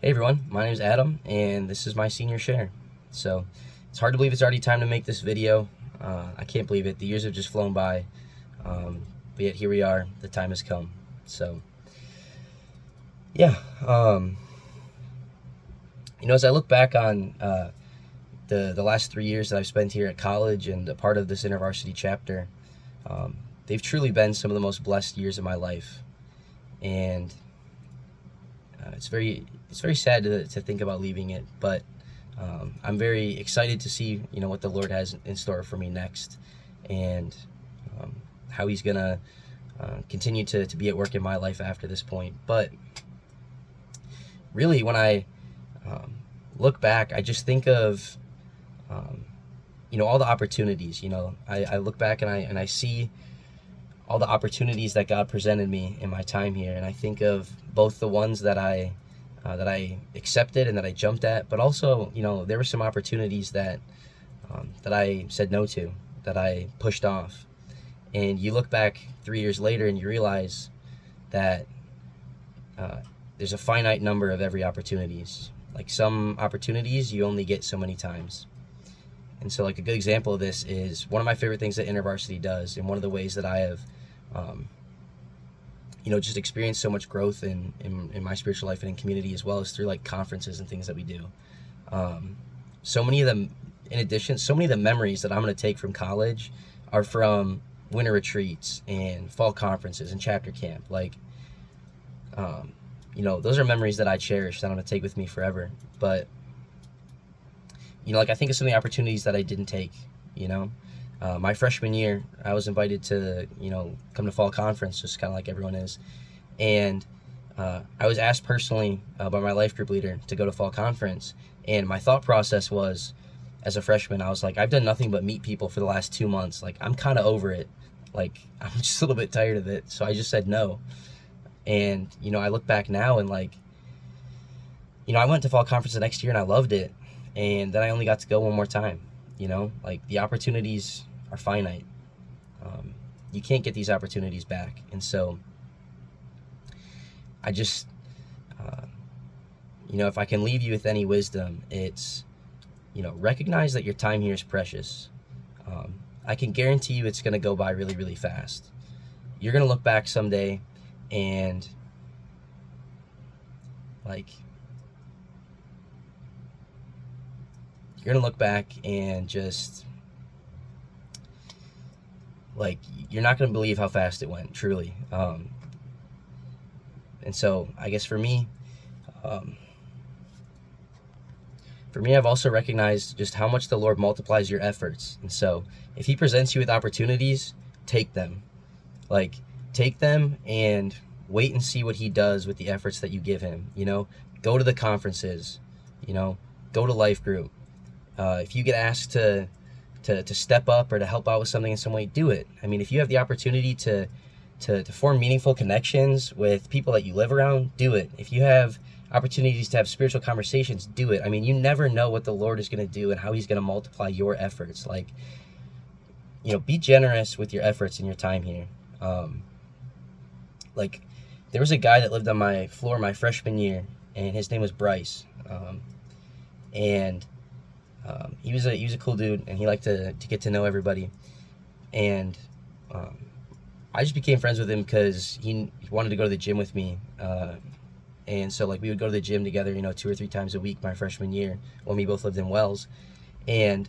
Hey everyone, my name is Adam, and this is my senior share. So it's hard to believe it's already time to make this video. I can't believe it. The years have just flown by, but yet here we are. The time has come. So yeah, as I look back on the last 3 years that I've spent here at college and a part of this InterVarsity chapter, they've truly been some of the most blessed years of my life, and it's very sad to think about leaving it, but I'm very excited to see what the Lord has in store for me next, and how He's gonna continue to be at work in my life after this point. But really, when I look back, I just think of all the opportunities. I look back and I see all the opportunities that God presented me in my time here, and I think of both the ones that I accepted and that I jumped at, but also there were some opportunities that I said no to, that I pushed off, and you look back 3 years later and you realize that there's a finite number of every opportunities. Like, some opportunities you only get so many times. And so, like, a good example of this is one of my favorite things that InterVarsity does, and one of the ways that I have just experienced so much growth in my spiritual life and in community, as well as through like conferences and things that we do. So many of them, in addition, so many of the memories that I'm going to take from college are from winter retreats and fall conferences and chapter camp. Like, those are memories that I cherish, that I'm going to take with me forever. But, like, I think of some of the opportunities that I didn't take, my freshman year, I was invited to, come to fall conference, just kind of like everyone is. And I was asked personally by my life group leader to go to fall conference. And my thought process was, as a freshman, I was like, I've done nothing but meet people for the last 2 months. Like, I'm kind of over it. Like, I'm just a little bit tired of it. So I just said no. And, I look back now and, like, I went to fall conference the next year and I loved it. And then I only got to go one more time. Like, the opportunities are finite. You can't get these opportunities back. And so I just, if I can leave you with any wisdom, it's, recognize that your time here is precious. I can guarantee you it's going to go by really, really fast. You're going to look back someday and, like, you're going to look back and just, like, you're not going to believe how fast it went, truly. And so I guess for me, I've also recognized just how much the Lord multiplies your efforts. And so if He presents you with opportunities, take them. Like, take them and wait and see what He does with the efforts that you give Him. Go to the conferences, go to life group. If you get asked to step up or to help out with something in some way, do it. I mean, if you have the opportunity to form meaningful connections with people that you live around, do it. If you have opportunities to have spiritual conversations, do it. I mean, you never know what the Lord is going to do and how He's going to multiply your efforts. Like, be generous with your efforts and your time here. Like, there was a guy that lived on my floor my freshman year, and his name was Bryce. And he was a cool dude, and he liked to get to know everybody. And I just became friends with him because he wanted to go to the gym with me. And so, like, we would go to the gym together, 2 or 3 times a week my freshman year when we both lived in Wells. And,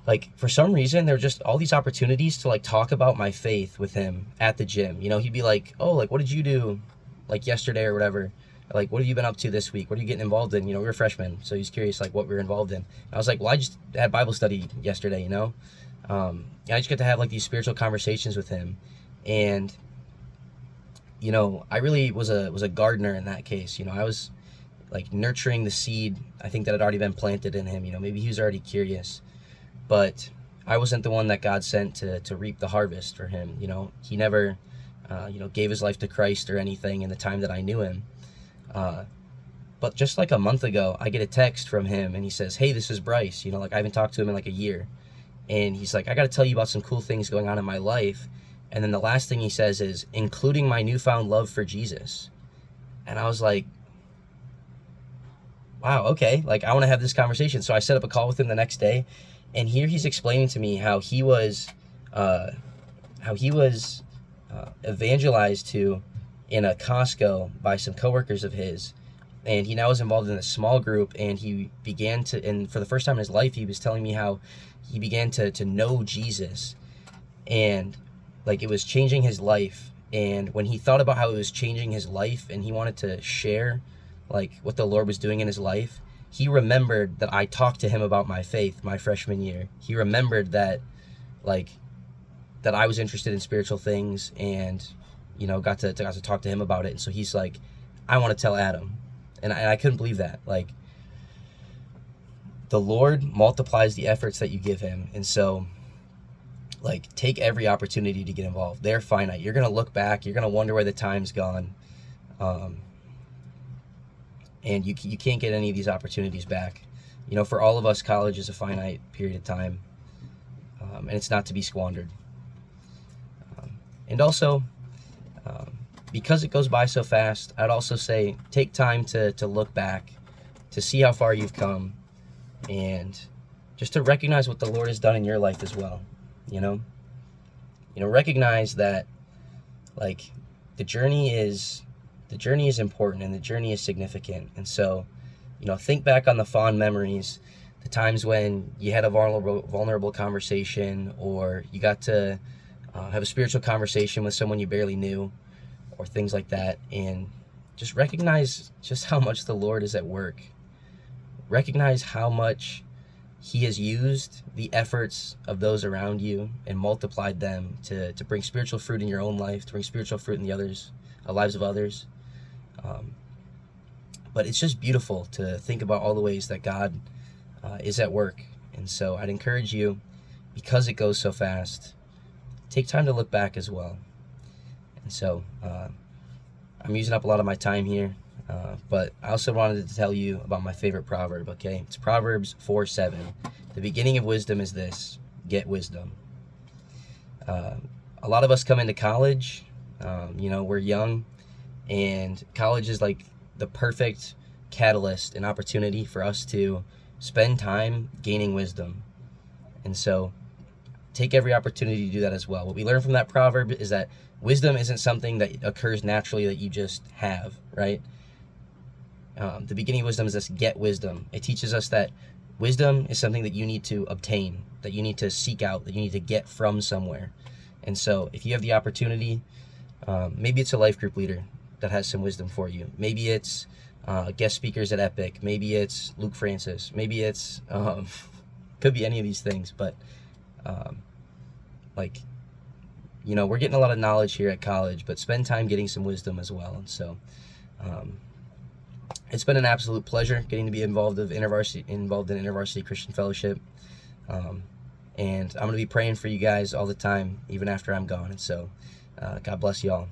like, for some reason, there were just all these opportunities to, like, talk about my faith with him at the gym. He'd be like, oh, like, what did you do, like, yesterday or whatever? Like, what have you been up to this week? What are you getting involved in? We were freshmen, so he's curious, like, what we were involved in. And I was like, well, I just had Bible study yesterday, And I just get to have, like, these spiritual conversations with him. And, I really was a gardener in that case. I was, like, nurturing the seed, I think, that had already been planted in him. Maybe he was already curious. But I wasn't the one that God sent to reap the harvest for him. He never, gave his life to Christ or anything in the time that I knew him. But just like a month ago, I get a text from him, and he says, hey, this is Bryce. Like, I haven't talked to him in like a year. And he's like, I got to tell you about some cool things going on in my life. And then the last thing he says is, including my newfound love for Jesus. And I was like, wow, okay, like I want to have this conversation. So I set up a call with him the next day, and here he's explaining to me uh, how he was evangelized to in a Costco by some coworkers of his, and he now is involved in a small group, and he began to, and for the first time in his life, he was telling me how he began to know Jesus, and like it was changing his life. And when he thought about how it was changing his life and he wanted to share like what the Lord was doing in his life, he remembered that I talked to him about my faith my freshman year. He remembered that like that I was interested in spiritual things, and got to talk to him about it. And so he's like, I want to tell Adam. And I couldn't believe that. Like, the Lord multiplies the efforts that you give him. And so like take every opportunity to get involved. They're finite. You're going to look back, you're going to wonder where the time's gone. And you can't get any of these opportunities back. For all of us, college is a finite period of time, and it's not to be squandered. And also, because it goes by so fast, I'd also say take time to look back, to see how far you've come, and just to recognize what the Lord has done in your life as well. Recognize that like the journey is important, and the journey is significant. And so, think back on the fond memories, the times when you had a vulnerable conversation, or you got to have a spiritual conversation with someone you barely knew, or things like that. And just recognize just how much the Lord is at work. Recognize how much he has used the efforts of those around you and multiplied them to bring spiritual fruit in your own life, to bring spiritual fruit in the lives of others. But it's just beautiful to think about all the ways that God is at work. And so I'd encourage you, because it goes so fast, take time to look back as well. And so I'm using up a lot of my time here, but I also wanted to tell you about my favorite proverb, okay? It's Proverbs 4:7. The beginning of wisdom is this: get wisdom. A lot of us come into college, we're young, and college is like the perfect catalyst and opportunity for us to spend time gaining wisdom. And so take every opportunity to do that as well. What we learn from that proverb is that wisdom isn't something that occurs naturally, that you just have, right? The beginning of wisdom is this: get wisdom. It teaches us that wisdom is something that you need to obtain, that you need to seek out, that you need to get from somewhere. And so if you have the opportunity, maybe it's a life group leader that has some wisdom for you. Maybe it's guest speakers at Epic. Maybe it's Luke Francis. Maybe it's could be any of these things. But we're getting a lot of knowledge here at college, but spend time getting some wisdom as well. And so it's been an absolute pleasure getting to be involved in InterVarsity Christian Fellowship. And I'm going to be praying for you guys all the time, even after I'm gone. And so God bless you all.